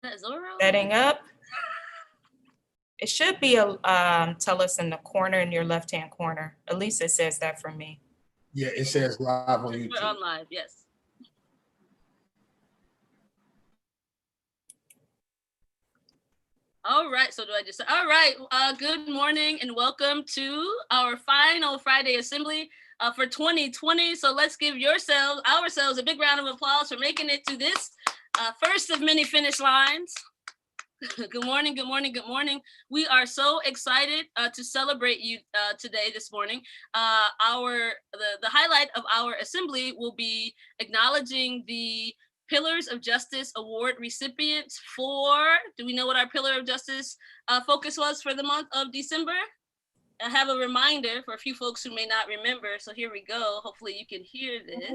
that Zorro? Setting up. It should be tell us in the corner, in your left-hand corner. At least it says that for me. Yeah, it says live on We're YouTube. on live, yes. All right, so do I just say, all right, good morning and welcome to our final Friday assembly for 2020. So let's give ourselves a big round of applause for making it to this first of many finish lines. Good morning, good morning, good morning. We are so excited to celebrate you this morning. The highlight of our assembly will be acknowledging the Pillars of Justice Award recipients for, do we know what our Pillar of Justice focus was for the month of December? I have a reminder for a few folks who may not remember, so here we go. Hopefully you can hear this.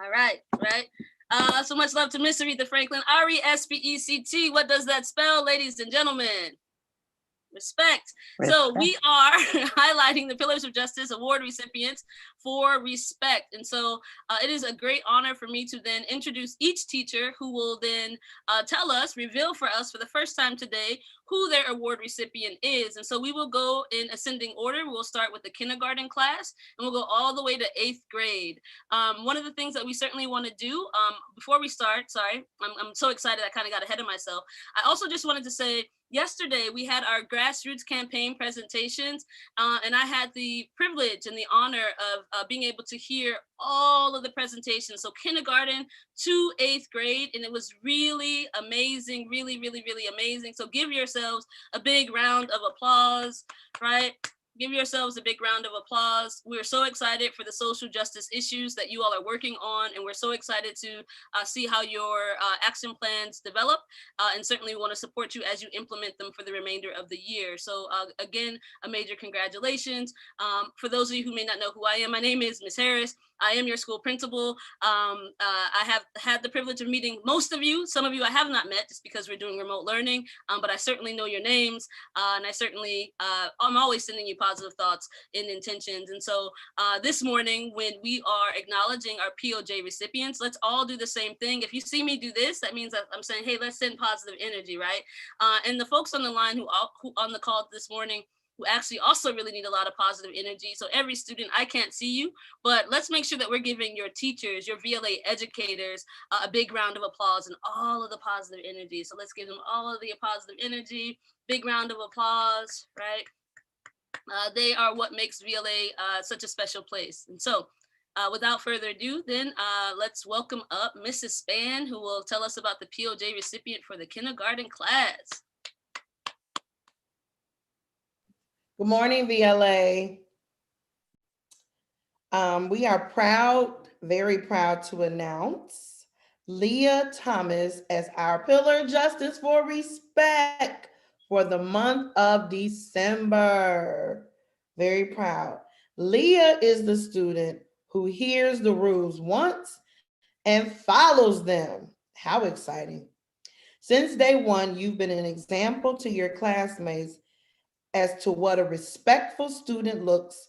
All right. So much love to Miss Aretha Franklin. RESPECT. What does that spell, ladies and gentlemen? Respect. So we are highlighting the Pillars of Justice Award recipients for respect. And so it is a great honor for me to then introduce each teacher who will then reveal for us for the first time today who their award recipient is. And so we will go in ascending order. We'll start with the kindergarten class and we'll go all the way to 8th grade. One of the things that we certainly want to do before we start, I'm so excited I kind of got ahead of myself. I also just wanted to say, yesterday, we had our Grassroots campaign presentations, and I had the privilege and the honor of being able to hear all of the presentations, so kindergarten to 8th grade, and it was really amazing, really, really, really amazing. So give yourselves a big round of applause, right? Give yourselves a big round of applause. We're so excited for the social justice issues that you all are working on, and we're so excited to see how your action plans develop, and certainly we want to support you as you implement them for the remainder of the year. So again, a major congratulations. For those of you who may not know who I am, my name is Ms. Harris. I am your school principal. I have had the privilege of meeting most of you. Some of you I have not met just because we're doing remote learning, but I certainly know your names, and I certainly, I'm always sending you positive thoughts and intentions. And so this morning, when we are acknowledging our POJ recipients, let's all do the same thing. If you see me do this, that means that I'm saying, hey, let's send positive energy, right? And the folks on the line who on the call this morning, who actually also really need a lot of positive energy. So every student, I can't see you, but let's make sure that we're giving your teachers, your VLA educators, a big round of applause and all of the positive energy. So let's give them all of the positive energy, big round of applause, right? They are what makes VLA such a special place. And so without further ado, then let's welcome up Mrs. Span, who will tell us about the POJ recipient for the kindergarten class. Good morning, VLA. We are proud, very proud to announce Leah Thomas as our Pillar of Justice for Respect for the month of December. Very proud. Leah is the student who hears the rules once and follows them. How exciting. Since day one, you've been an example to your classmates as to what a respectful student looks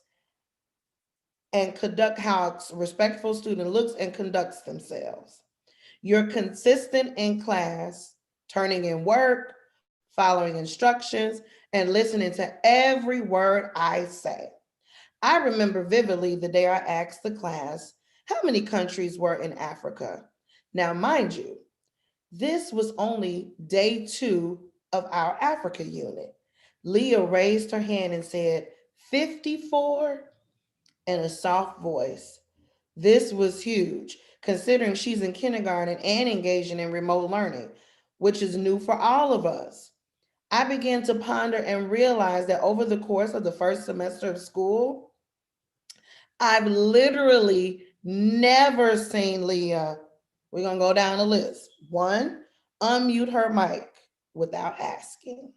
and how a respectful student looks and conducts themselves. You're consistent in class, turning in work, following instructions, and listening to every word I say. I remember vividly the day I asked the class how many countries were in Africa. Now, mind you, this was only day 2 of our Africa unit. Leah raised her hand and said, 54, in a soft voice. This was huge, considering she's in kindergarten and engaging in remote learning, which is new for all of us. I began to ponder and realize that over the course of the first semester of school, I've literally never seen Leah. We're going to go down the list. 1, unmute her mic without asking.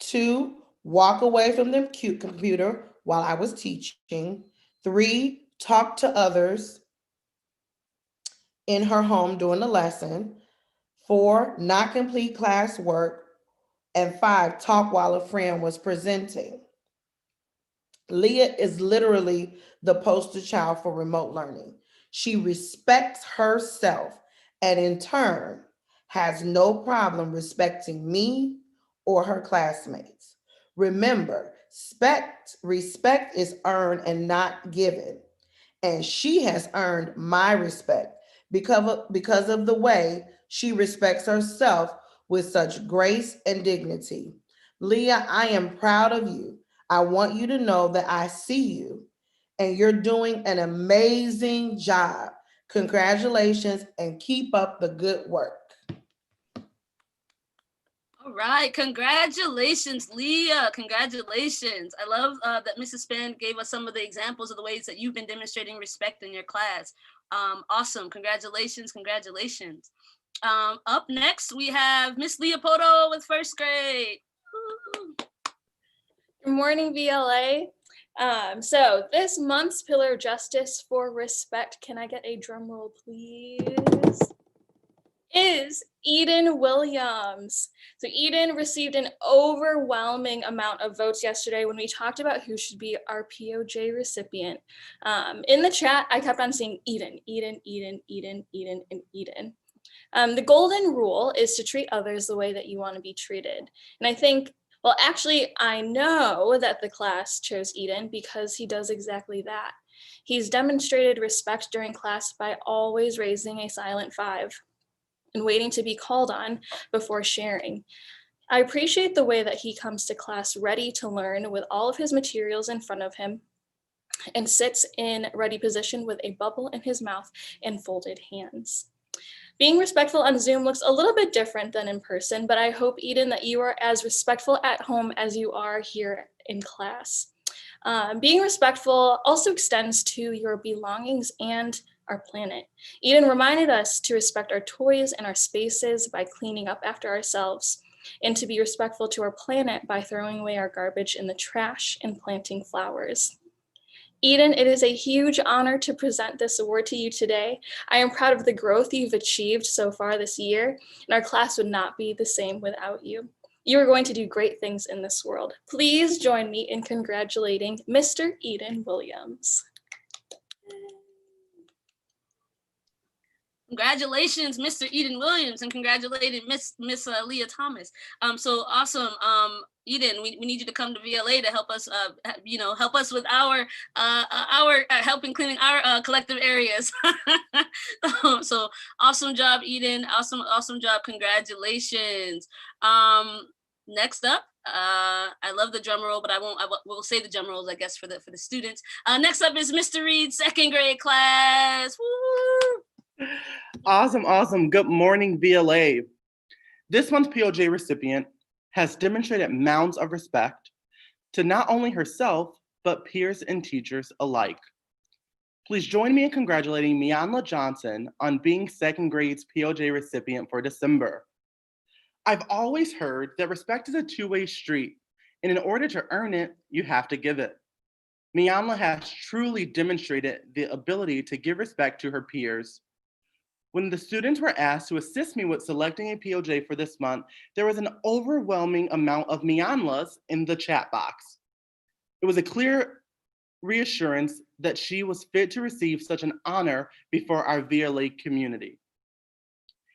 2, walk away from the computer while I was teaching. 3, talk to others in her home during the lesson. 4, not complete classwork And 5, talk while a friend was presenting. Leah is literally the poster child for remote learning. She respects herself and in turn has no problem respecting me or her classmates. Remember, respect is earned and not given. And she has earned my respect because of the way she respects herself with such grace and dignity. Leah, I am proud of you. I want you to know that I see you and you're doing an amazing job. Congratulations and keep up the good work. All right, congratulations, Leah. Congratulations. I love that Mrs. Span gave us some of the examples of the ways that you've been demonstrating respect in your class. Awesome, congratulations, congratulations. Up next, we have Miss Leopoldo with first grade. Woo. Good morning, VLA. So this month's Pillar of Justice for Respect, can I get a drum roll, please? Is Eden Williams. So Eden received an overwhelming amount of votes yesterday when we talked about who should be our POJ recipient. In the chat, I kept on saying Eden, Eden, Eden, Eden, Eden, and Eden. The golden rule is to treat others the way that you want to be treated. And I think, well, actually, I know that the class chose Eden because he does exactly that. He's demonstrated respect during class by always raising a silent 5 and waiting to be called on before sharing. I appreciate the way that he comes to class ready to learn with all of his materials in front of him and sits in ready position with a bubble in his mouth and folded hands. Being respectful on Zoom looks a little bit different than in person, but I hope, Eden, that you are as respectful at home as you are here in class. Being respectful also extends to your belongings and our planet. Eden reminded us to respect our toys and our spaces by cleaning up after ourselves, and to be respectful to our planet by throwing away our garbage in the trash and planting flowers. Eden, it is a huge honor to present this award to you today. I am proud of the growth you've achieved so far this year, and our class would not be the same without you. You are going to do great things in this world. Please join me in congratulating Mr. Eden Williams. Congratulations, Mr. Eden Williams, and congratulating Miss Leah Thomas. So awesome, Eden. We need you to come to VLA to help us, help us with our helping cleaning our collective areas. So awesome job, Eden. Awesome job. Congratulations. Next up, I love the drum roll, but we'll say the drum rolls, I guess, for the students. Next up is Mr. Reed's second grade class. Woo! Awesome. Good morning, VLA. This month's POJ recipient has demonstrated mounds of respect to not only herself, but peers and teachers alike. Please join me in congratulating Mianla Johnson on being second grade's POJ recipient for December. I've always heard that respect is a two-way street, and in order to earn it, you have to give it. Mianla has truly demonstrated the ability to give respect to her peers. When the students were asked to assist me with selecting a POJ for this month, there was an overwhelming amount of Mianlas in the chat box. It was a clear reassurance that she was fit to receive such an honor before our VLA community.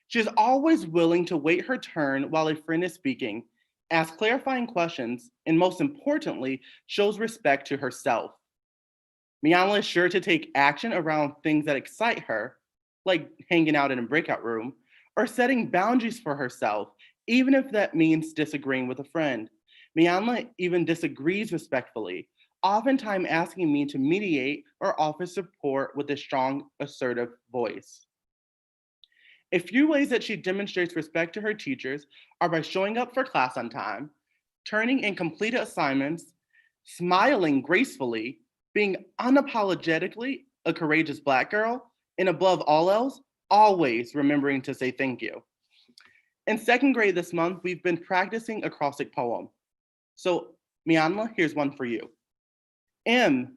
She is always willing to wait her turn while a friend is speaking, ask clarifying questions, and most importantly, shows respect to herself. Mianla is sure to take action around things that excite her, like hanging out in a breakout room, or setting boundaries for herself, even if that means disagreeing with a friend. Mianla even disagrees respectfully, oftentimes asking me to mediate or offer support with a strong, assertive voice. A few ways that she demonstrates respect to her teachers are by showing up for class on time, turning in completed assignments, smiling gracefully, being unapologetically a courageous Black girl, and above all else, always remembering to say thank you. In second grade this month, we've been practicing acrostic poem. So Mianla, here's one for you. M,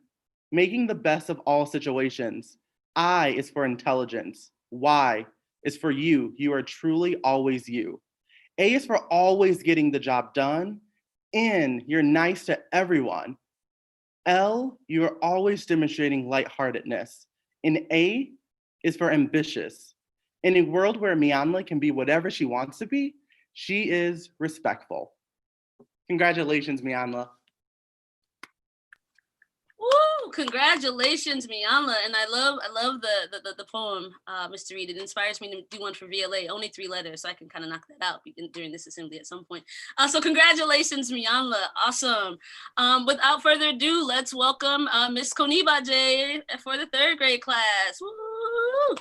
making the best of all situations. I is for intelligence. Y is for you. You are truly always you. A is for always getting the job done. N, you're nice to everyone. L, you're always demonstrating lightheartedness. And A is for ambitious. In a world where Mianla can be whatever she wants to be, she is respectful. Congratulations, Mianla. Woo! Congratulations, Mianla. And I love the poem, Mr. Reed. It inspires me to do one for VLA. Only 3 letters, so I can kind of knock that out during this assembly at some point. So congratulations, Mianla. Awesome. Without further ado, let's welcome Miss Konibaje for the 3rd grade class. Woo!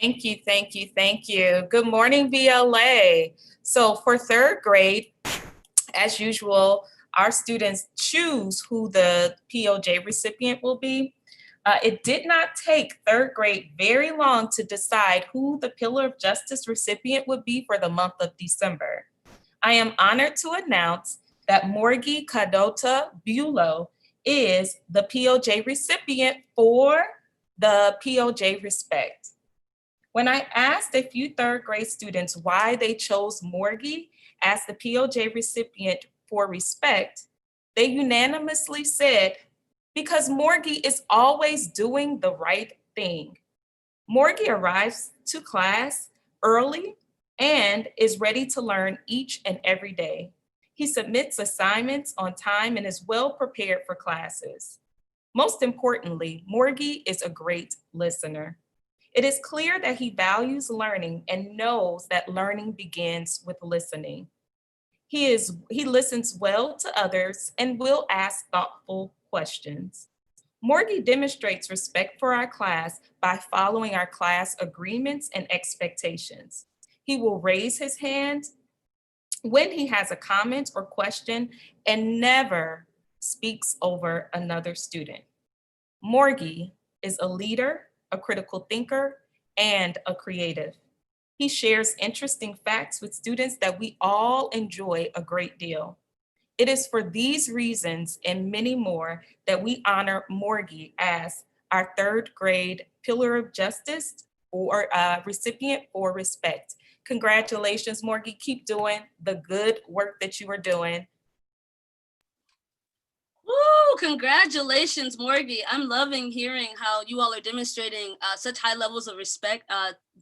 Thank you, thank you, thank you. Good morning, VLA. So for 3rd grade, as usual, our students choose who the POJ recipient will be. It did not take 3rd grade very long to decide who the Pillar of Justice recipient would be for the month of December. I am honored to announce that Morgie Kadota Bulow is the POJ recipient for the POJ Respect. When I asked a few 3rd grade students why they chose Morgie as the POJ recipient for Respect, they unanimously said, because Morgie is always doing the right thing. Morgie arrives to class early and is ready to learn each and every day. He submits assignments on time and is well prepared for classes. Most importantly, Morgie is a great listener. It is clear that he values learning and knows that learning begins with listening. He listens well to others and will ask thoughtful questions. Morgie demonstrates respect for our class by following our class agreements and expectations. He will raise his hand when he has a comment or question and never speaks over another student. Morgie is a leader, a critical thinker, and a creative. He shares interesting facts with students that we all enjoy a great deal. It is for these reasons and many more that we honor Morgie as our 3rd grade Pillar of Justice or recipient for Respect. Congratulations, Morgie. Keep doing the good work that you are doing. Woo! Congratulations, Morgie. I'm loving hearing how you all are demonstrating such high levels of respect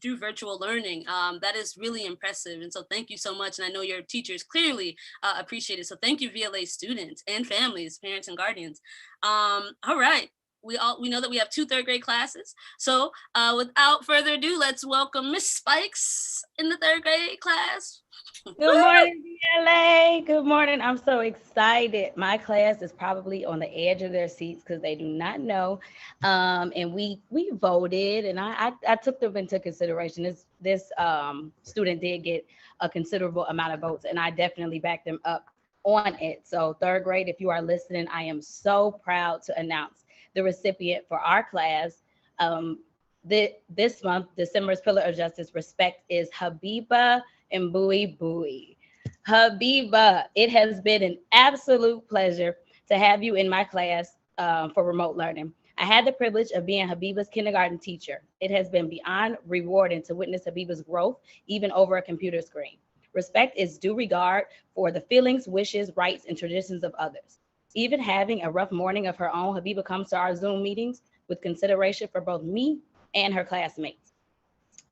through virtual learning. That is really impressive. And so thank you so much. And I know your teachers clearly appreciate it. So thank you, VLA students and families, parents and guardians. All right. We know that we have 2 3rd grade classes. So without further ado, let's welcome Miss Spikes in the 3rd grade class. Good morning, VLA. Good morning. I'm so excited. My class is probably on the edge of their seats because they do not know. And we voted, and I took them into consideration. This student did get a considerable amount of votes, and I definitely backed them up on it. So 3rd grade, if you are listening, I am so proud to announce the recipient for our class. This month, December's Pillar of Justice Respect is Habiba and Bowie. Habiba, it has been an absolute pleasure to have you in my class for remote learning. I had the privilege of being Habiba's kindergarten teacher. It has been beyond rewarding to witness Habiba's growth, even over a computer screen. Respect is due regard for the feelings, wishes, rights, and traditions of others. Even having a rough morning of her own, Habiba comes to our Zoom meetings with consideration for both me and her classmates.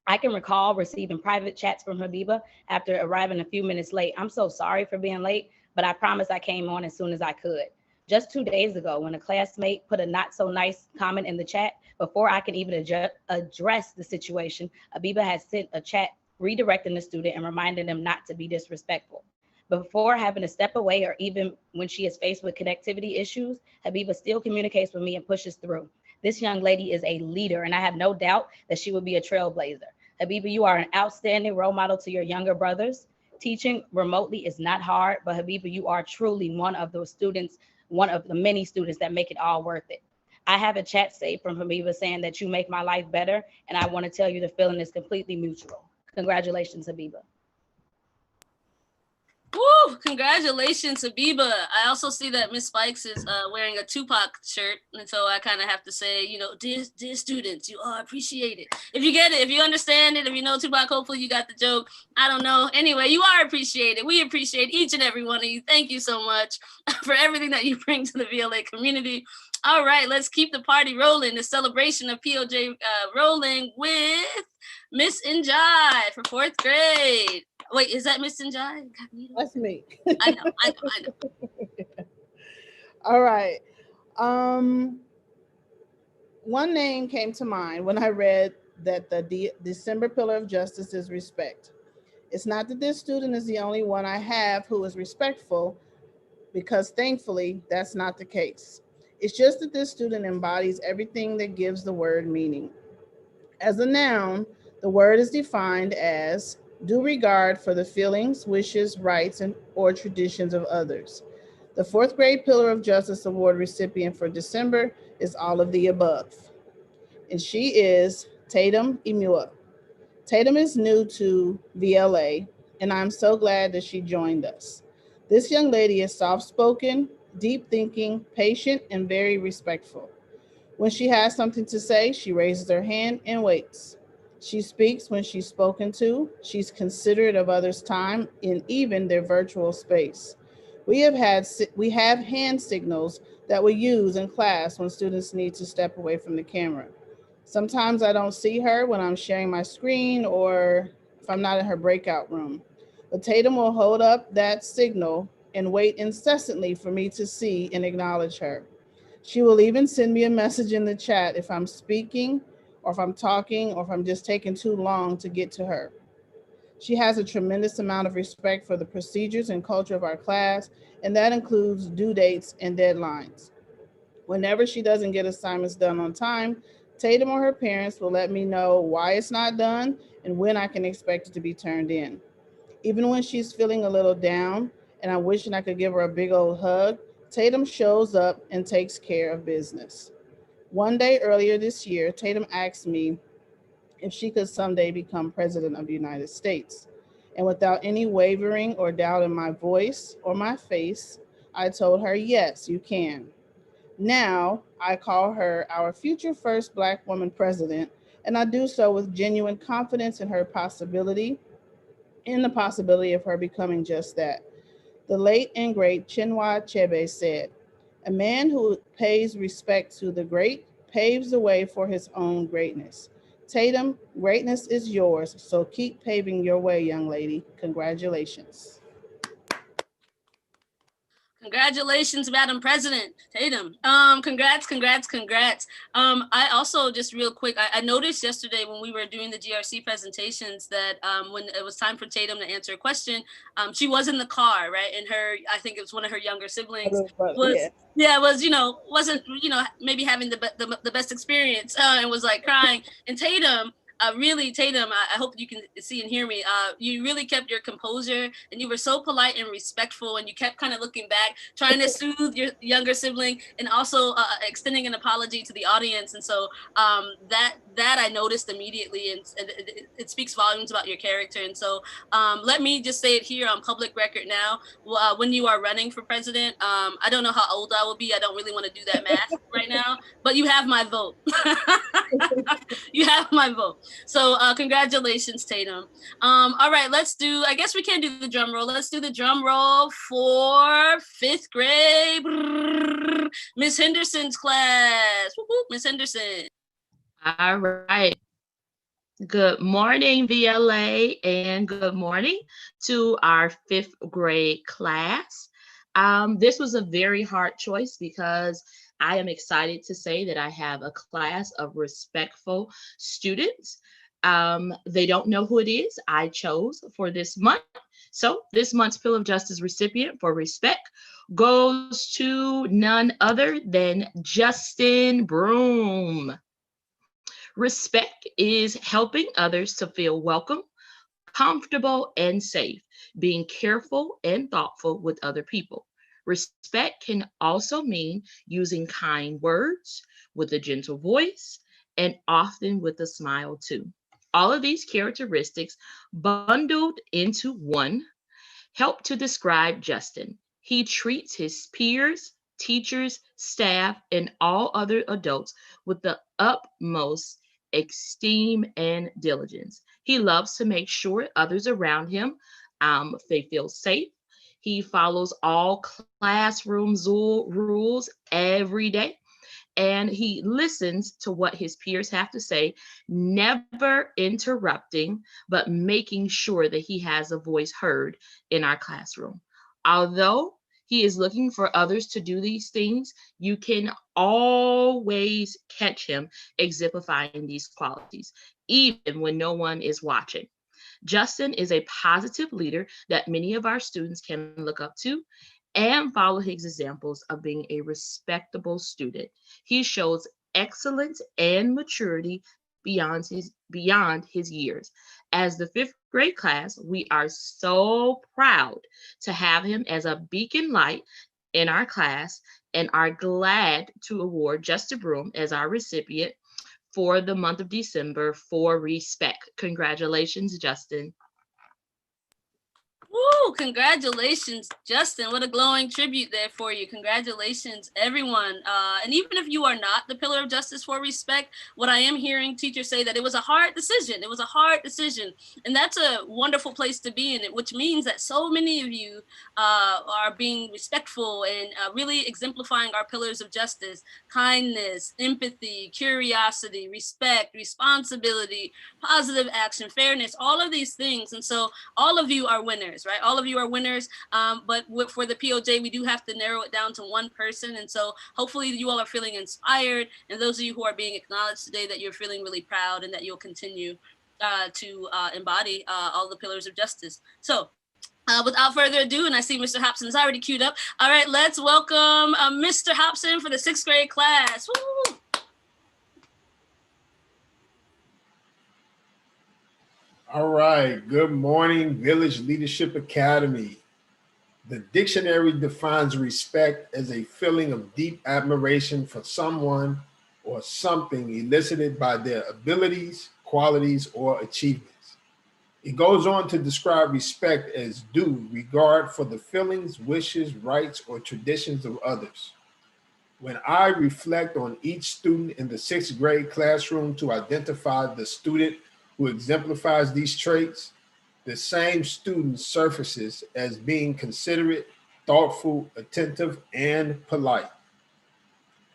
I can recall receiving private chats from Habiba after arriving a few minutes late. I'm so sorry for being late, but I promise I came on as soon as I could. Just 2 days ago, when a classmate put a not so nice comment in the chat, before I could even address the situation, Habiba had sent a chat redirecting the student and reminding them not to be disrespectful. Before having to step away, or even when she is faced with connectivity issues, Habiba still communicates with me and pushes through. This young lady is a leader, and I have no doubt that she will be a trailblazer. Habiba, you are an outstanding role model to your younger brothers. Teaching remotely is not hard, but Habiba, you are truly one of those students, one of the many students that make it all worth it. I have a chat saved from Habiba saying that you make my life better, and I want to tell you the feeling is completely mutual. Congratulations, Habiba. Woo! Congratulations, Habiba. I also see that Miss Spikes is wearing a Tupac shirt, and so I kind of have to say, you know, dear students, you are appreciated. If you get it, if you understand it, if you know Tupac, hopefully you got the joke. I don't know. Anyway, you are appreciated. We appreciate each and every one of you. Thank you so much for everything that you bring to the VLA community. All right, let's keep the party rolling. The celebration of POJ rolling with Miss Njai for 4th grade. Wait, is that Miss Njai? That's me. I know. All right. One name came to mind when I read that the December pillar of justice is respect. It's not that this student is the only one I have who is respectful, because thankfully that's not the case. It's just that this student embodies everything that gives the word meaning. As a noun, the word is defined as due regard for the feelings, wishes, rights, or traditions of others. The 4th grade Pillar of Justice Award recipient for December is all of the above. And she is Tatum Imua. Tatum is new to VLA, and I'm so glad that she joined us. This young lady is soft-spoken, deep-thinking, patient, and very respectful. When she has something to say, she raises her hand and waits. She speaks when she's spoken to. She's considerate of others' time and even their virtual space. We have hand signals that we use in class when students need to step away from the camera. Sometimes I don't see her when I'm sharing my screen or if I'm not in her breakout room. But Tatum will hold up that signal and wait incessantly for me to see and acknowledge her. She will even send me a message in the chat if I'm speaking or if I'm talking or if I'm just taking too long to get to her. She has a tremendous amount of respect for the procedures and culture of our class, and that includes due dates and deadlines. Whenever she doesn't get assignments done on time, Tatum or her parents will let me know why it's not done and when I can expect it to be turned in. Even when she's feeling a little down and I'm wishing I could give her a big old hug, Tatum shows up and takes care of business. One day earlier this year, Tatum asked me if she could someday become president of the United States. And without any wavering or doubt in my voice or my face, I told her, yes, you can. Now, I call her our future first Black woman president, and I do so with genuine confidence in her possibility, in the possibility of her becoming just that. The late and great Chinua Achebe said, "A man who pays respect to the great paves the way for his own greatness." Tatum, greatness is yours, so keep paving your way, young lady. Congratulations. Congratulations, Madam President Tatum. Congrats. I also, just real quick, I noticed yesterday when we were doing the GRC presentations that when it was time for Tatum to answer a question, she was in the car, right? And I think it was one of her younger siblings wasn't, maybe having the best experience and was like crying. And Tatum, Tatum, I hope you can see and hear me. You really kept your composure, and you were so polite and respectful, and you kept kind of looking back, trying to soothe your younger sibling, and also extending an apology to the audience. And so that I noticed immediately, and it speaks volumes about your character. And so let me just say it here on public record now. When you are running for president, I don't know how old I will be. I don't really want to do that math right now, but you have my vote. You have my vote. So congratulations, Tatum. All right, I guess we can't do the drum roll. Let's do the drum roll for 5th grade. Miss Henderson's class. Miss Henderson. All right. Good morning, VLA, and good morning to our 5th grade class. This was a very hard choice because I am excited to say that I have a class of respectful students. They don't know who it is I chose for this month. So this month's Pillar of Justice recipient for respect goes to none other than Justin Broom. Respect is helping others to feel welcome, comfortable, and safe, being careful and thoughtful with other people. Respect can also mean using kind words with a gentle voice and often with a smile too. All of these characteristics bundled into one help to describe Justin. He treats his peers, teachers, staff, and all other adults with the utmost esteem and diligence. He loves to make sure others around him they feel safe. He follows all classroom rules every day, and he listens to what his peers have to say, never interrupting, but making sure that he has a voice heard in our classroom. Although he is looking for others to do these things, you can always catch him exemplifying these qualities, even when no one is watching. Justin is a positive leader that many of our students can look up to and follow his examples of being a respectable student. He shows excellence and maturity beyond his years. As the fifth grade class, we are so proud to have him as a beacon light in our class and are glad to award Justin Broom as our recipient for the month of December for respect. Congratulations, Justin. Woo, congratulations, Justin. What a glowing tribute there for you. Congratulations, everyone. And even if you are not the pillar of justice for respect, what I am hearing teachers say that it was a hard decision. It was a hard decision. And that's a wonderful place to be in it, which means that so many of you are being respectful and really exemplifying our pillars of justice: kindness, empathy, curiosity, respect, responsibility, positive action, fairness, all of these things. And so all of you are winners, right? All of you are winners. But for the POJ, we do have to narrow it down to one person. And so hopefully you all are feeling inspired. And those of you who are being acknowledged today, that you're feeling really proud and that you'll continue to embody all the pillars of justice. So without further ado, and I see Mr. Hobson is already queued up. All right, let's welcome Mr. Hobson for the sixth grade class. Woo! All right. Good morning, Village Leadership Academy. The dictionary defines respect as a feeling of deep admiration for someone or something elicited by their abilities, qualities, or achievements. It goes on to describe respect as due regard for the feelings, wishes, rights, or traditions of others. When I reflect on each student in the sixth grade classroom to identify the student who exemplifies these traits, the same student surfaces as being considerate, thoughtful, attentive, and polite.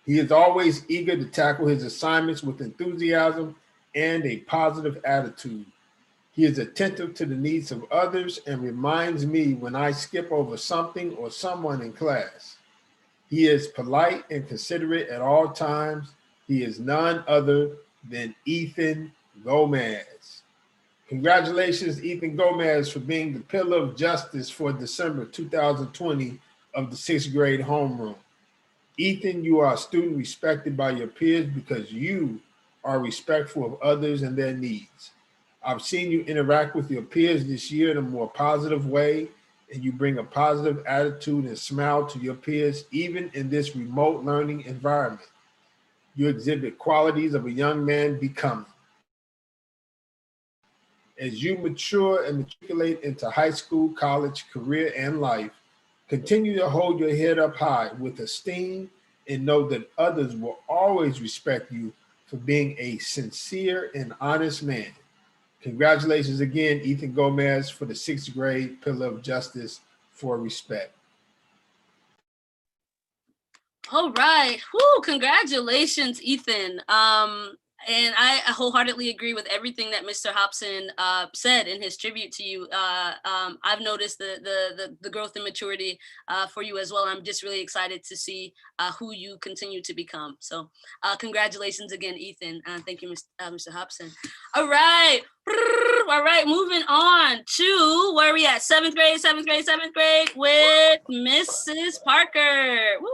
He is always eager to tackle his assignments with enthusiasm and a positive attitude. He is attentive to the needs of others and reminds me when I skip over something or someone in class. He is polite and considerate at all times. He is none other than Ethan Gomez. Congratulations, Ethan Gomez, for being the pillar of justice for December 2020 of the sixth grade homeroom. Ethan, you are a student respected by your peers because you are respectful of others and their needs. I've seen you interact with your peers this year in a more positive way, and you bring a positive attitude and smile to your peers, even in this remote learning environment. You exhibit qualities of a young man becoming. As you mature and matriculate into high school, college, career, and life, continue to hold your head up high with esteem and know that others will always respect you for being a sincere and honest man. Congratulations again, Ethan Gomez, for the sixth grade pillar of justice for respect. All right. Whoo, congratulations, Ethan. And I wholeheartedly agree with everything that Mr. Hobson said in his tribute to you. I've noticed the growth and maturity for you as well. I'm just really excited to see who you continue to become. So congratulations again, Ethan. Thank you, Mr. Hobson. All right. All right, moving on to where are we at? Seventh grade with Mrs. Parker. Woo.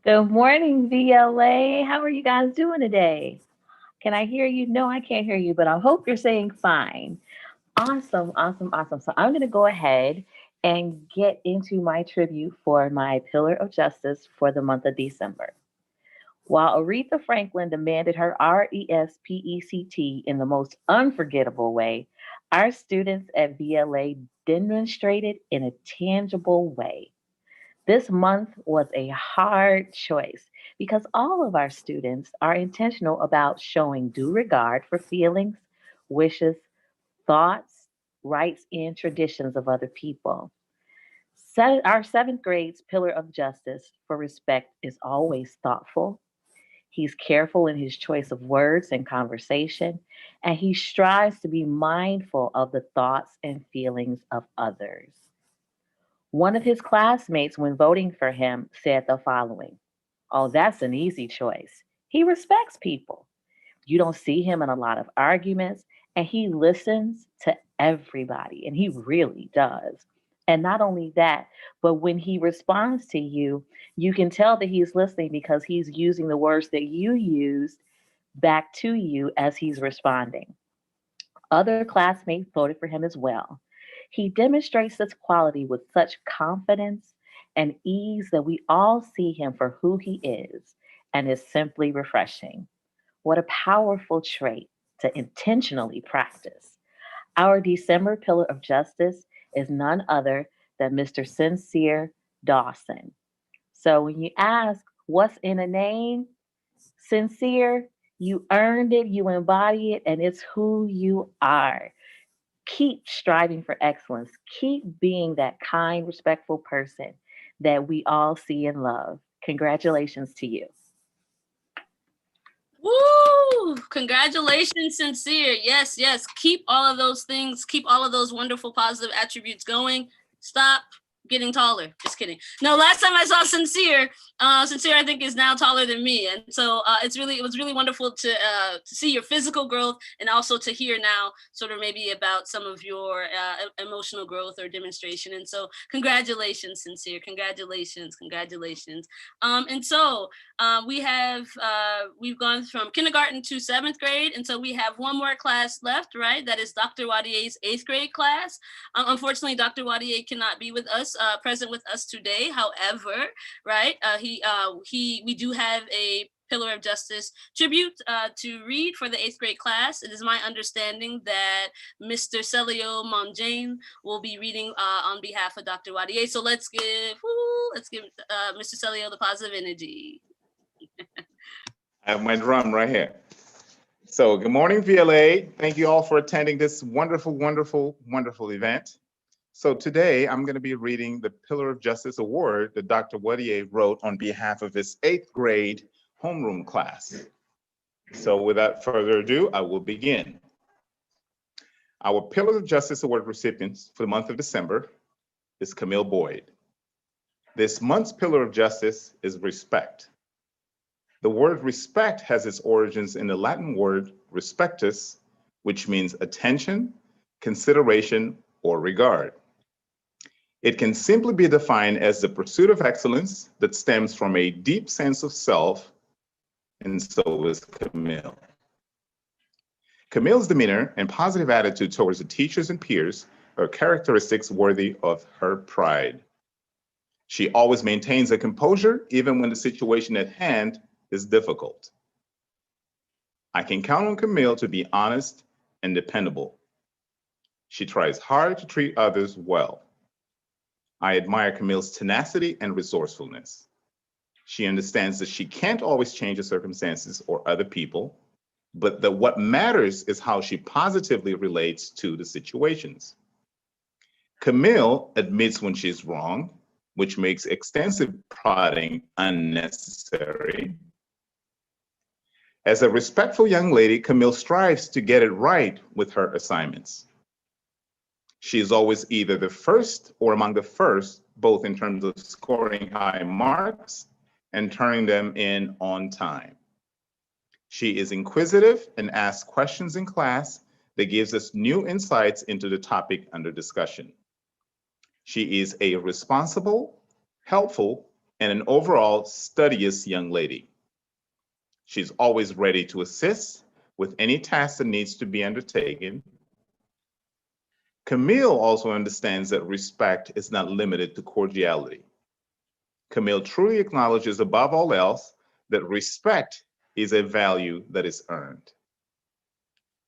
Good morning, VLA. How are you guys doing today? Can I hear you? No, I can't hear you, but I hope you're saying fine. Awesome, awesome, awesome. So I'm going to go ahead and get into my tribute for my Pillar of Justice for the month of December. While Aretha Franklin demanded her RESPECT in the most unforgettable way, Our students at VLA demonstrated in a tangible way. This month was a hard choice because all of our students are intentional about showing due regard for feelings, wishes, thoughts, rights, and traditions of other people. Our seventh grade's pillar of justice for respect is always thoughtful. He's careful in his choice of words and conversation, and he strives to be mindful of the thoughts and feelings of others. One of his classmates, when voting for him, said the following: "Oh, that's an easy choice. He respects people. You don't see him in a lot of arguments, and he listens to everybody, and he really does. And not only that, but when he responds to you, you can tell that he's listening because he's using the words that you used back to you as he's responding." Other classmates voted for him as well. He demonstrates this quality with such confidence and ease that we all see him for who he is, and is simply refreshing. What a powerful trait to intentionally practice. Our December pillar of justice is none other than Mr. Sincere Dawson. So when you ask, what's in a name? Sincere, you earned it, you embody it, and it's who you are. Keep striving for excellence. Keep being that kind, respectful person that we all see and love. Congratulations to you. Woo! Congratulations, Sincere. Yes, yes. Keep all of those things, keep all of those wonderful positive attributes going. Stop getting taller. Just kidding. No, last time I saw Sincere, Sincere I think is now taller than me. And so it was really wonderful to see your physical growth, and also to hear now sort of maybe about some of your emotional growth or demonstration. And so congratulations, Sincere. Congratulations. And so we've gone from kindergarten to seventh grade. And so we have one more class left, right? That is Dr. Wadier's eighth grade class. Unfortunately, Dr. Wadier cannot be with us, present with us today. However, right, we do have a Pillar of Justice tribute to read for the eighth grade class. It is my understanding that Mr. Celio Monjane will be reading on behalf of Dr. Wadier. So let's give Mr. Celio the positive energy. I have my drum right here. So good morning, VLA. Thank you all for attending this wonderful, wonderful, wonderful event. So today I'm going to be reading the Pillar of Justice Award that Dr. Wadier wrote on behalf of his eighth grade homeroom class. So without further ado, I will begin. Our Pillar of Justice Award recipients for the month of December is Camille Boyd. This month's Pillar of Justice is respect. The word respect has its origins in the Latin word respectus, which means attention, consideration, or regard. It can simply be defined as the pursuit of excellence that stems from a deep sense of self, and so is Camille. Camille's demeanor and positive attitude towards the teachers and peers are characteristics worthy of her pride. She always maintains a composure even when the situation at hand is difficult. I can count on Camille to be honest and dependable. She tries hard to treat others well. I admire Camille's tenacity and resourcefulness. She understands that she can't always change the circumstances or other people, but that what matters is how she positively relates to the situations. Camille admits when she's wrong, which makes extensive prodding unnecessary. As a respectful young lady, Camille strives to get it right with her assignments. She is always either the first or among the first, both in terms of scoring high marks and turning them in on time. She is inquisitive and asks questions in class that gives us new insights into the topic under discussion. She is a responsible, helpful, and an overall studious young lady. She's always ready to assist with any task that needs to be undertaken. Camille also understands that respect is not limited to cordiality. Camille truly acknowledges above all else that respect is a value that is earned.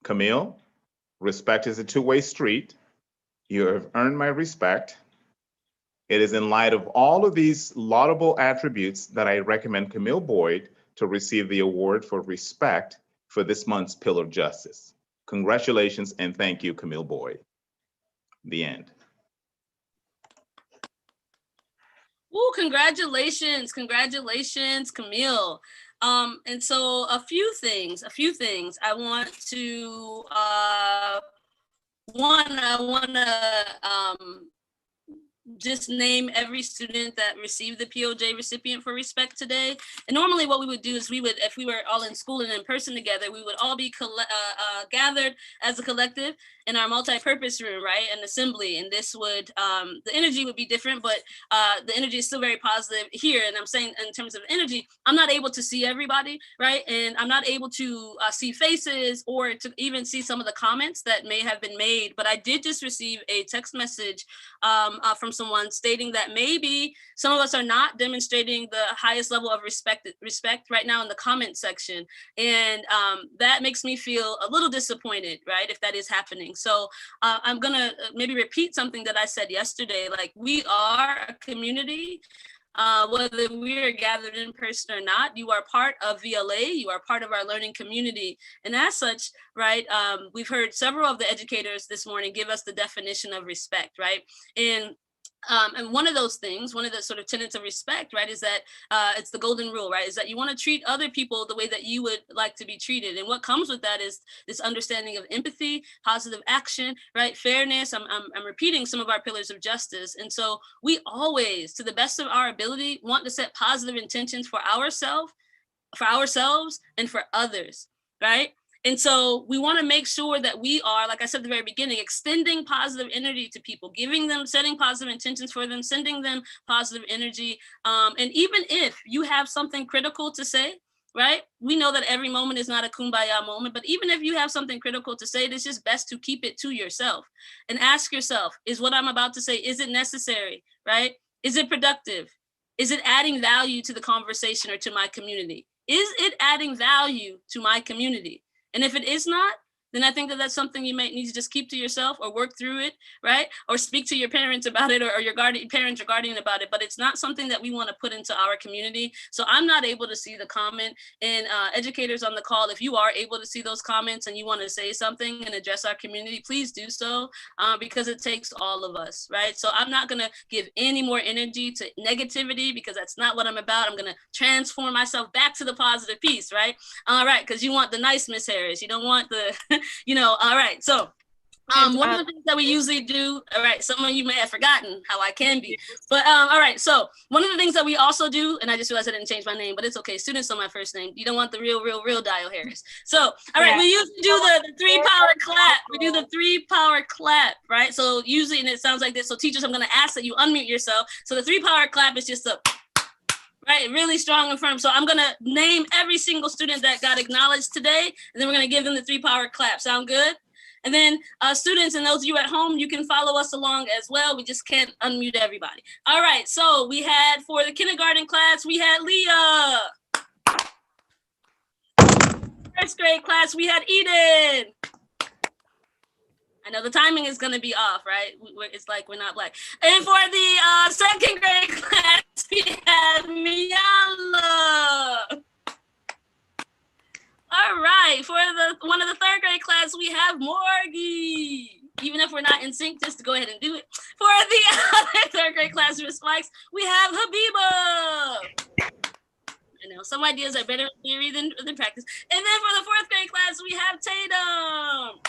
Camille, Respect is a two-way street. You have earned my respect. It is in light of all of these laudable attributes that I recommend Camille Boyd to receive the award for respect for this month's Pillar of Justice. Congratulations and thank you, Camille Boyd. The end. Ooh, congratulations, congratulations, Camille. And so a few things. I want to, I want to just name every student that received the POJ recipient for respect today. And normally what we would do is if we were all in school and in person together, we would all be gathered as a collective in our multi-purpose room, right? An assembly. And this would, the energy would be different, but the energy is still very positive here. And I'm saying in terms of energy, I'm not able to see everybody, right? And I'm not able to see faces or to even see some of the comments that may have been made. But I did just receive a text message from someone stating that maybe some of us are not demonstrating the highest level of respect right now in the comment section. And that makes me feel a little disappointed, right? If that is happening. So I'm gonna maybe repeat something that I said yesterday, like we are a community. Whether we are gathered in person or not, you are part of VLA, you are part of our learning community. And as such, right, we've heard several of the educators this morning give us the definition of respect, right? And one of those things, one of the sort of tenets of respect, right, is that it's the golden rule, right, is that you want to treat other people the way that you would like to be treated. And what comes with that is this understanding of empathy, positive action, right, fairness. I'm repeating some of our pillars of justice. And so we always, to the best of our ability, want to set positive intentions for ourselves and for others, right? And so we want to make sure that we are, like I said at the very beginning, extending positive energy to people, setting positive intentions for them, sending them positive energy. And even if you have something critical to say, right? We know that every moment is not a kumbaya moment, but even if you have something critical to say, it's just best to keep it to yourself and ask yourself, is what I'm about to say, is it necessary, right? Is it productive? Is it adding value to the conversation or to my community? Is it adding value to my community? And if it is not, then I think that that's something you might need to just keep to yourself or work through it, right? Or speak to your parents about it or your parent or guardian about it, but it's not something that we want to put into our community. So I'm not able to see the comment. And educators on the call, if you are able to see those comments and you want to say something and address our community, please do so because it takes all of us, right? So I'm not gonna give any more energy to negativity because that's not what I'm about. I'm gonna transform myself back to the positive piece, right? All right, because you want the nice Miss Harris. You don't want the, all right. So one of the things that we usually do, all right, some of you may have forgotten how I can be, but all right, so one of the things that we also do, and I just realized I didn't change my name, but it's okay, students know my first name. You don't want the real Dio Harris. So, all right, we usually do the 3-power clap. We do the 3-power clap, right? So usually, and it sounds like this, so teachers, I'm gonna ask that you unmute yourself. So the 3-power clap is just a, right, really strong and firm. So I'm gonna name every single student that got acknowledged today, and then we're gonna give them the 3-power clap. Sound good? And then students and those of you at home, you can follow us along as well. We just can't unmute everybody. All right, so we had, for the kindergarten class, we had Leah. First grade class, we had Eden. I know the timing is gonna be off, right? It's like we're not black. And for the second grade class, we had Miyala. All right, for one of the third grade class, we have Morgie. Even if we're not in sync, just to go ahead and do it. For the other third grade class with spikes, we have Habiba. I know, some ideas are better in theory than practice. And then for the fourth grade class, we have Tatum.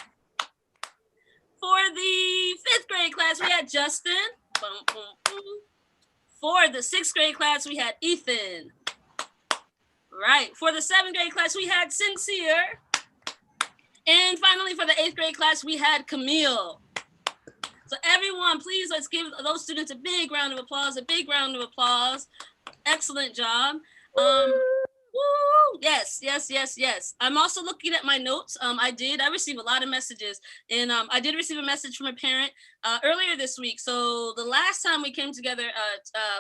For the fifth grade class, we had Justin. Boom, boom, boom. For the sixth grade class, we had Ethan. Right. For the seventh grade class, we had Sincere. And finally, for the eighth grade class, we had Camille. So everyone, please, let's give those students a big round of applause, Excellent job. Woo! Yes. I'm also looking at my notes. I received a lot of messages, and I did receive a message from a parent earlier this week. So the last time we came together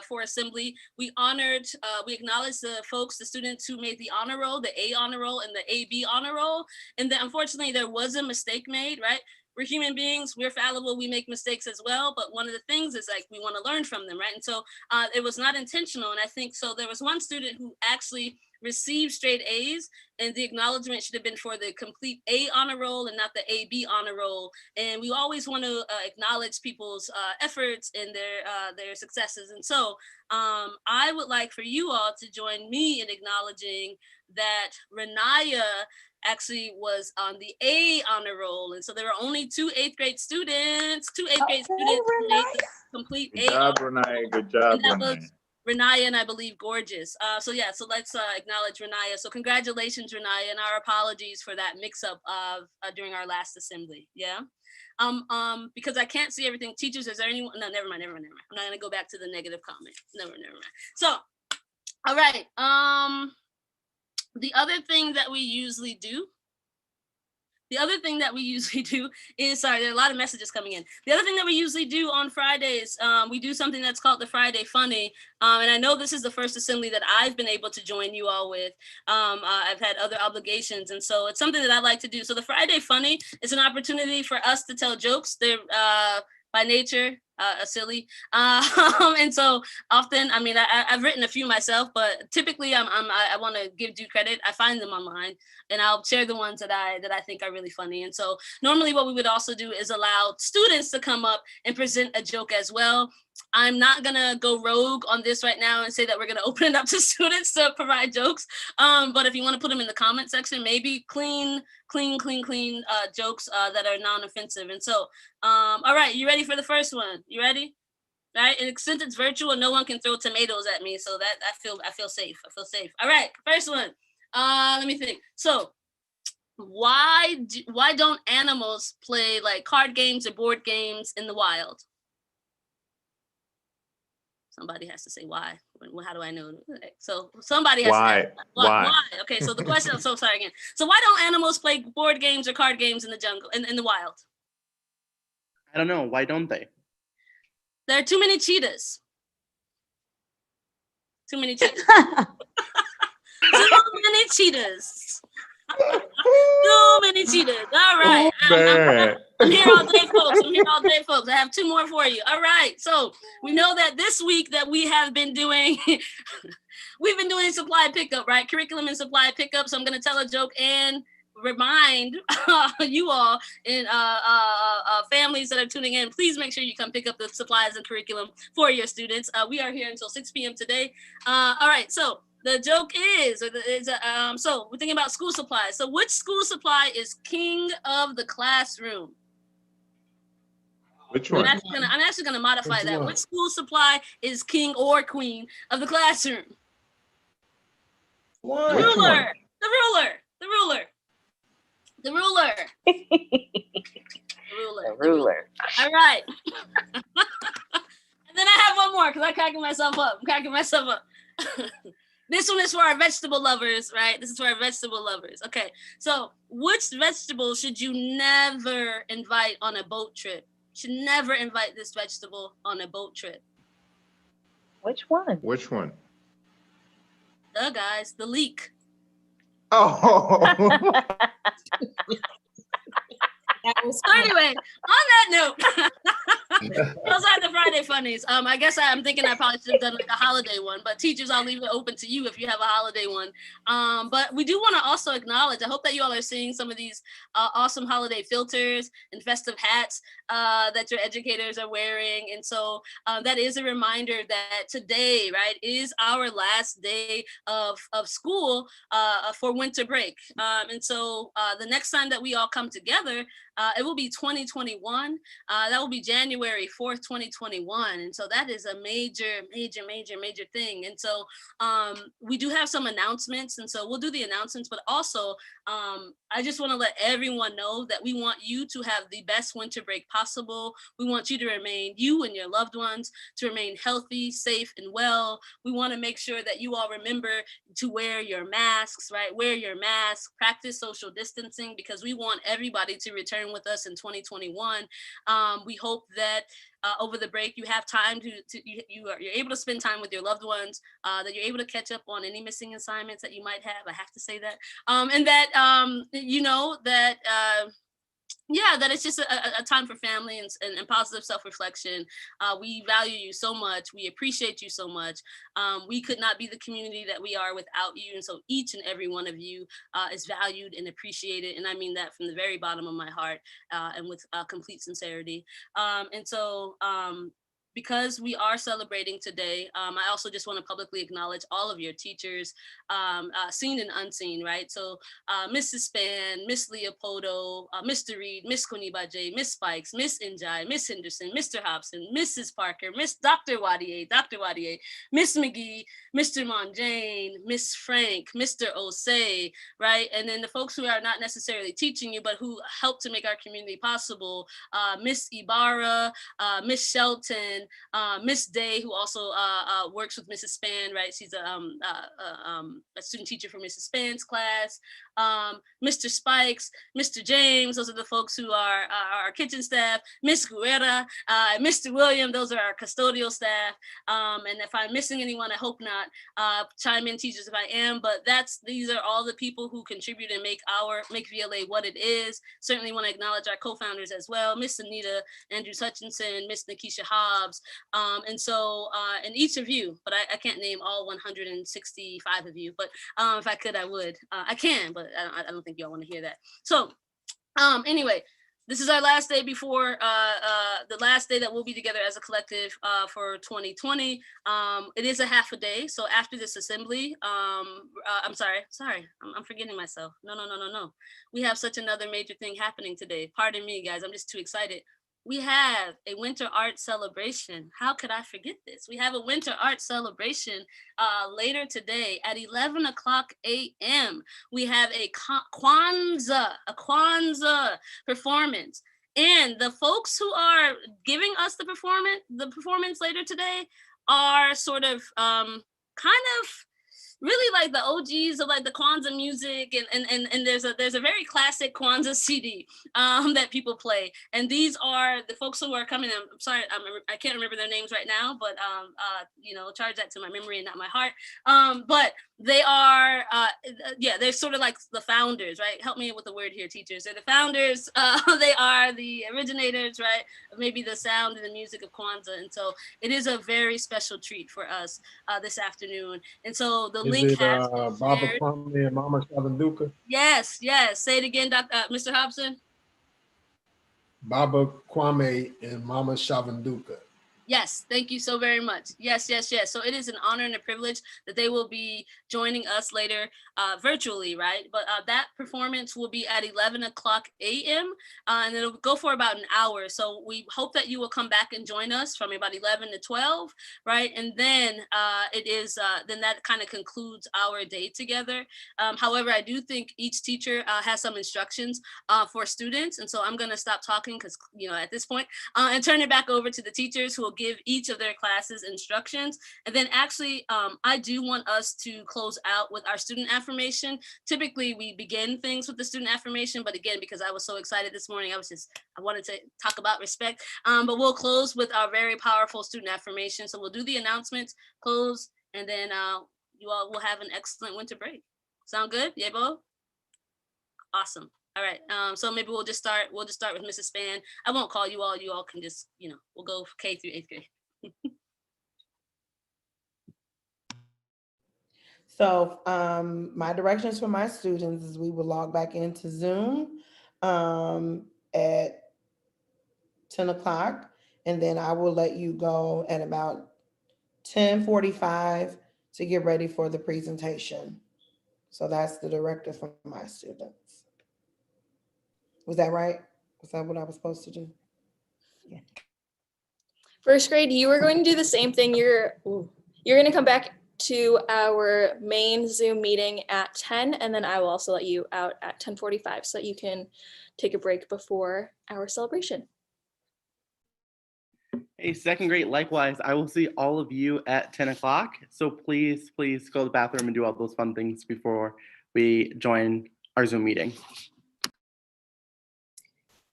for assembly, we acknowledged the students who made the honor roll, the A honor roll and the AB honor roll. And then unfortunately there was a mistake made, right? we're human beings, we're fallible, we make mistakes as well. But one of the things is like, we want to learn from them, right? And so it was not intentional. And I think, so there was one student who actually received straight A's, and the acknowledgement should have been for the complete A honor roll and not the AB honor roll. And we always want to acknowledge people's efforts and their successes. And so I would like for you all to join me in acknowledging that Renaya actually was on the A honor roll. And so there were only two eighth grade students who made the complete Good A job, honor Renee. roll. Good job, And that Renee. was Renaya and I believe Gorgeous. So yeah, so let's acknowledge Renaya. So congratulations, Renaya, and our apologies for that mix-up of during our last assembly. Yeah. Because I can't see everything. Teachers, is there anyone? No, never mind. I'm not gonna go back to the negative comment. Never mind. So, all right. The other thing that we usually do is, sorry, there are a lot of messages coming in. The other thing that we usually do on Fridays, we do something that's called the Friday Funny. And I know this is the first assembly that I've been able to join you all with. I've had other obligations, and so it's something that I like to do. So the Friday Funny is an opportunity for us to tell jokes. They're by nature silly, and so often, I mean, I've written a few myself, but typically I want to give due credit. I find them online, and I'll share the ones that I think are really funny. And so normally what we would also do is allow students to come up and present a joke as well. I'm not gonna go rogue on this right now and say that we're gonna open it up to students to provide jokes. But if you want to put them in the comment section, maybe clean jokes that are non-offensive. And so, all right, you ready for the first one? You ready? All right, and since it's virtual, no one can throw tomatoes at me, so that I feel safe. All right, first one. Let me think. So, why don't animals play like card games or board games in the wild? Somebody has to say why. How do I know? So somebody has to say why. Okay, so the question, I'm so sorry again. So why don't animals play board games or card games in the jungle, in the wild? I don't know. Why don't they? There are too many cheetahs. Too many cheetahs. Too many cheetahs. All right. I'm here all day, folks. I have two more for you. All right. So we know that this week that we have been doing, we've been doing supply pickup, right? Curriculum and supply pickup. So I'm going to tell a joke and remind you all and families that are tuning in, please make sure you come pick up the supplies and curriculum for your students. We are here until 6 p.m. today. All right. So the joke is, so we're thinking about school supplies. So which school supply is king of the classroom? Which one? I'm actually gonna modify that. one? Which school supply is king or queen of the classroom? What? Which one? The ruler. All right. And then I have one more because I'm cracking myself up. This one is for our vegetable lovers, right? Okay. So which vegetable should you never invite on a boat trip? You should never invite this vegetable on a boat trip. Which one? Which one? The leek. Oh. So anyway, on that note, those are the Friday funnies. I guess I'm thinking I probably should have done like a holiday one, but teachers, I'll leave it open to you if you have a holiday one. But we do want to also acknowledge, I hope that you all are seeing some of these awesome holiday filters and festive hats that your educators are wearing. And so that is a reminder that today, right, is our last day of school for winter break. And so the next time that we all come together, it will be 2021. That will be January 4th, 2021. And so that is a major thing. And so we do have some announcements. And so we'll do the announcements, but also I just want to let everyone know that we want you to have the best winter break possible. We want you to remain, you and your loved ones, to remain healthy, safe, and well. We want to make sure that you all remember to wear your masks, right? Wear your mask, practice social distancing, because we want everybody to return with us in 2021. We hope that over the break you have time you're able to spend time with your loved ones, that you're able to catch up on any missing assignments that you might have. I have to say that, and that you know that yeah, that it's just a time for family and positive self-reflection. We value you so much. We appreciate you so much. We could not be the community that we are without you. And so each and every one of you is valued and appreciated. And I mean that from the very bottom of my heart and with complete sincerity. And so because we are celebrating today, I also just want to publicly acknowledge all of your teachers, seen and unseen, right? So Mrs. Span, Miss Leopoldo, Mr. Reed, Miss Konibaje, Miss Spikes, Miss Injai, Miss Henderson, Mr. Hobson, Mrs. Parker, Miss Dr. Wadier, Miss McGee, Mr. Monjane, Miss Frank, Mr. Osei, right? And then the folks who are not necessarily teaching you, but who help to make our community possible, Miss Ibarra, Miss Shelton, Miss Day, who also works with Mrs. Span, right? She's a student teacher for Mrs. Span's class. Mr. Spikes, Mr. James, those are the folks who are our kitchen staff. Miss Guerra, Mr. William, those are our custodial staff. And if I'm missing anyone, I hope not. Chime in, teachers, if I am. But these are all the people who contribute and make VLA what it is. Certainly want to acknowledge our co-founders as well, Miss Anita Andrews Hutchinson, Miss Nikisha Hobbs, and each of you, but I can't name all 165 of you, but if I could, I would. I can, but I don't think y'all want to hear that. So anyway, this is our last day before the last day that we'll be together as a collective for 2020. It is a half a day. So after this assembly, I'm sorry, I'm forgetting myself. No. We have such another major thing happening today. Pardon me, guys, I'm just too excited. We have a winter art celebration. How could I forget this? We have a winter art celebration later today at 11 o'clock a.m. We have a Kwanzaa performance. And the folks who are giving us the performance later today are sort of kind of really like the OGs of like the Kwanzaa music, and there's a very classic Kwanzaa CD that people play, and these are the folks who are coming. I'm sorry, I can't remember their names right now, but charge that to my memory and not my heart. But they are, they're sort of like the founders, right? Help me with the word here, teachers. They're the founders. They are the originators, right? Of maybe the sound and the music of Kwanzaa, and so it is a very special treat for us this afternoon. And so the link has been Baba shared. Kwame and Mama Shavanduka? Yes. Say it again, Mr. Hobson. Baba Kwame and Mama Shavanduka. Yes, thank you so very much. Yes. So it is an honor and a privilege that they will be joining us later virtually, right? But that performance will be at 11 o'clock a.m. And it'll go for about an hour. So we hope that you will come back and join us from about 11 to 12, right? And then then that kind of concludes our day together. However, I do think each teacher has some instructions for students. And so I'm gonna stop talking because, at this point, and turn it back over to the teachers who will give each of their classes instructions. And then actually, I do want us to close out with our student affirmation. Typically, we begin things with the student affirmation, but again, because I was so excited this morning, I wanted to talk about respect. But we'll close with our very powerful student affirmation. So we'll do the announcements, close, and then you all will have an excellent winter break. Sound good? Yebo? Awesome. All right. So maybe we'll just start with Mrs. Span. I won't call you all. You all can just, we'll go K through 8th grade. So my directions for my students is we will log back into Zoom at 10 o'clock, and then I will let you go at about 10:45 to get ready for the presentation. So that's the directive for my students. Was that right? Was that what I was supposed to do? Yeah. First grade, you are going to do the same thing. You're going to come back to our main Zoom meeting at 10, and then I will also let you out at 10:45 so that you can take a break before our celebration. Hey, second grade, likewise, I will see all of you at 10 o'clock. So please go to the bathroom and do all those fun things before we join our Zoom meeting.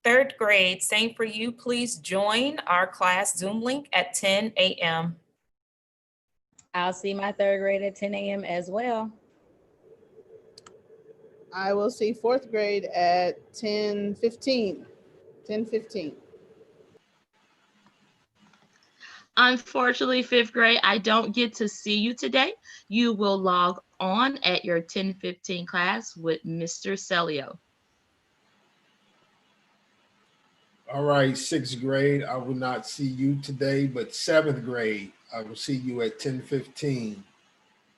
Third grade, same for you. Please join our class Zoom link at 10 a.m. I'll see my third grade at 10 a.m. as well. I will see fourth grade at 10:15. 10:15. Unfortunately, fifth grade, I don't get to see you today. You will log on at your 10:15 class with Mr. Celio. All right, sixth grade, I will not see you today, but seventh grade, I will see you at 10:15.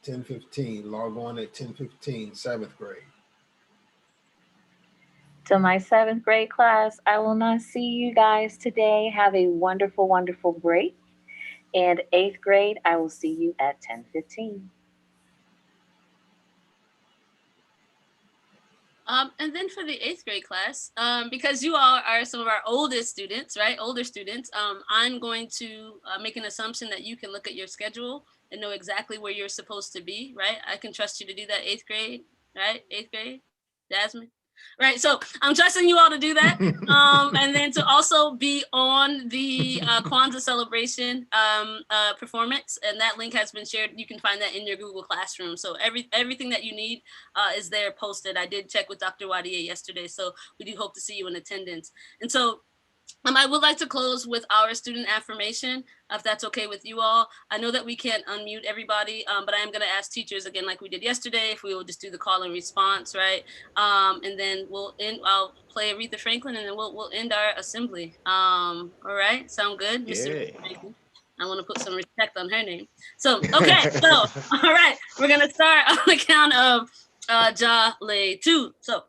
10:15, log on at 10:15, seventh grade. To my 7th grade class, I will not see you guys today. Have a wonderful, wonderful break. And 8th grade, I will see you at 10:15. And then for the 8th grade class, because you all are some of our oldest students, right? Older students, I'm going to make an assumption that you can look at your schedule and know exactly where you're supposed to be, right? I can trust you to do that 8th grade, right? 8th grade, Jasmine. Right, so I'm trusting you all to do that, and then to also be on the Kwanzaa celebration performance, and that link has been shared. You can find that in your Google Classroom. So everything that you need is there posted. I did check with Dr. Wadia yesterday, so we do hope to see you in attendance. And so I would like to close with our student affirmation, if that's okay with you all. I know that we can't unmute everybody, but I am going to ask teachers again, like we did yesterday, if we will just do the call and response, right? And then we'll end. I'll play Aretha Franklin, and then we'll end our assembly. All right, sound good, Mr. Aretha Franklin? I want to put some respect on her name. So okay, so all right, we're gonna start on the count of Jale 2. So.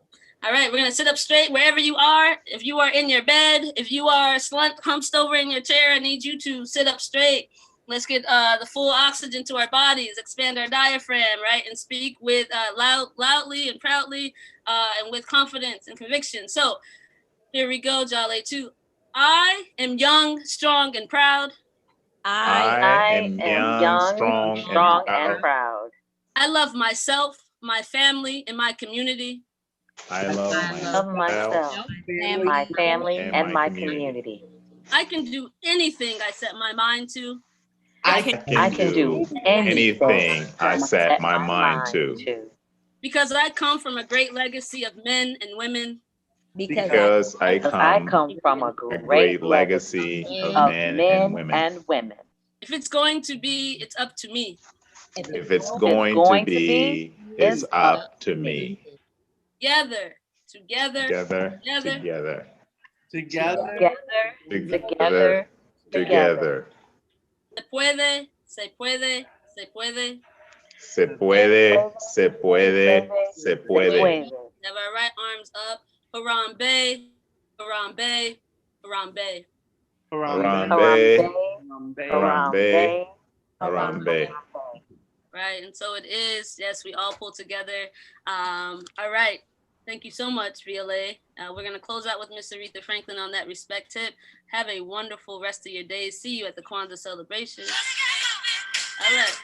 All right, we're gonna sit up straight wherever you are. If you are in your bed, if you are hunched over in your chair, I need you to sit up straight. Let's get the full oxygen to our bodies, expand our diaphragm, right? And speak with loudly and proudly and with confidence and conviction. So here we go, Jale 2. I am young, strong, and proud. I am young, strong, and proud. I love myself, my family, and my community. I love myself, my family, and my community. I can do anything I set my mind to. I can do anything I set my mind to. Because I come from a great legacy of men and women. Because I come from a great legacy of men and women. If it's going to be, it's up to me. If it's going to be, it's up to me. Together, together, Together, together, together, together, together. Se puede, se puede, se puede. Se puede, se puede, se puede. Have our right arms up. Harambe, Harambe, Harambe. Harambe, Harambe, Harambe. Right, and so it is. Yes, we all pull together. All right. Thank you so much, VLA. We're going to close out with Miss Aretha Franklin on that respect tip. Have a wonderful rest of your day. See you at the Kwanzaa celebration. All right.